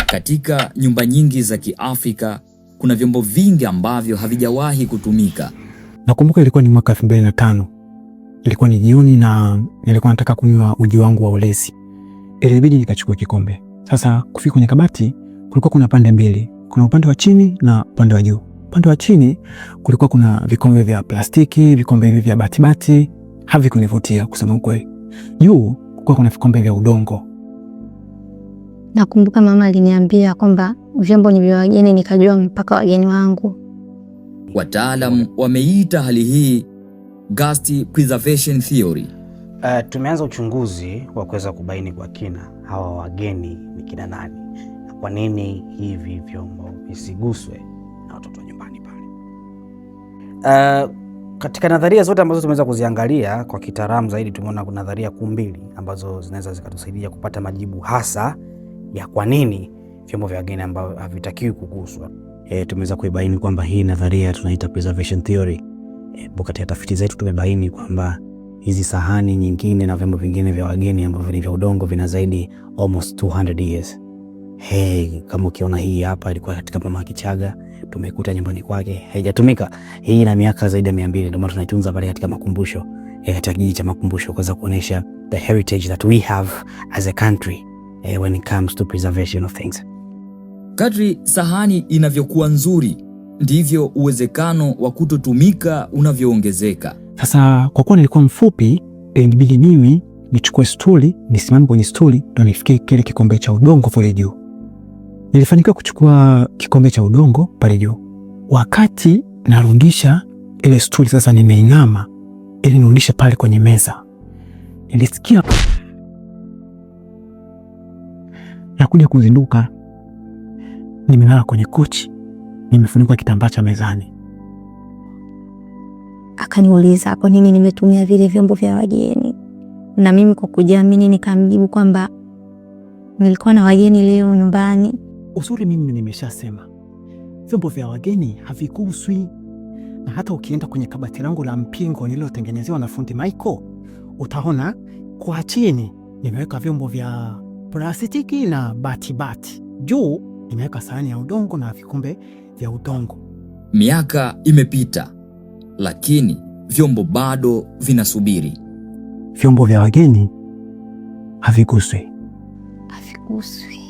Katika nyumba nyingi za Kiafrika kuna vyombo vingi ambavyo havijawahi kutumika. Nakumbuka ilikuwa ni mwaka 2005. Ilikuwa ni jioni na nilikuwa nataka kunywa uji wangu wa ulezi. Ilibidi nikachukua kikombe. Sasa kufika kwenye kabati kulikuwa kuna pande mbili. Kuna upande wa chini na upande wa juu. Upande wa chini kulikuwa kuna vikombe vya plastiki, vikombe hivi vya batibati, havikunivutia kusema ukweli. Juu kulikuwa kuna vikombe vya udongo. Nakumbuka mama aliniambia kwamba vyombo ni vya wageni, nikajua mpaka wageni wangu. Wataalamu wameita hali hii Guest Preservation Theory. Tumeanza uchunguzi wa kuweza kubaini kwa kina hawa wageni ni kina nani na kwa nini hivi vyombo visiguswe na watoto nyumbani pale. Katika nadharia zote ambazo tumeweza kuziangalia kwa kitaalamu zaidi, tumeona kuna nadharia kuu mbili ambazo zinaweza zikatusaidia kupata majibu hasa ya kwa nini vyombo vya wageni ambavyo havitakiwi kuguswa. Tumeweza kuibaini kwamba hii nadharia tunaita preservation theory. Katika tafiti zetu tumebaini kwamba hizi sahani nyingine na vyombo vingine vya wageni ambavyo ni vya udongo vina zaidi almost 200 years. Kama ukiona hii hapa ilikuwa katika mama Kichaga, tumekuta nyumbani kwake, haijatumika. Hii ina miaka zaidi ya 200, ndio maana tunaitunza pale katika makumbusho, katika kijiji cha makumbusho, kuweza kuonesha the heritage that we have as a country when it comes to preservation of things. Kadri sahani inavyokuwa nzuri, ndivyo uwezekano wa kutotumika unavyoongezeka. Sasa kwa kuwa nilikuwa mfupi, ilibidi mimi nichukue stuli, nisimame kwenye stuli ndio nifikie kile kikombe cha udongo pale juu. Nilifanikiwa kuchukua kikombe cha udongo pale juu. Wakati narudisha ile stuli, sasa nimeinama ili nirudishe pale kwenye meza, nilisikia nakuja kuzinduka. Nimelala kwenye kochi, nimefunikwa kitambaa cha mezani. Akaniuliza kwa nini nimetumia vile vyombo vya wageni, na mimi kwa kujiamini nikamjibu kwamba nilikuwa na wageni leo nyumbani. Uzuri mimi nimeshasema vyombo vya wageni havikuguswi, na hata ukienda kwenye kabati langu la mpingo nililotengenezewa na fundi Michael, utaona kwa chini nimeweka vyombo vya plastiki na batibati. Juu nimeweka sahani ya udongo na vikombe vya udongo. Miaka imepita, lakini vyombo bado vinasubiri. Vyombo vya wageni havikuguswi. Havikuguswi.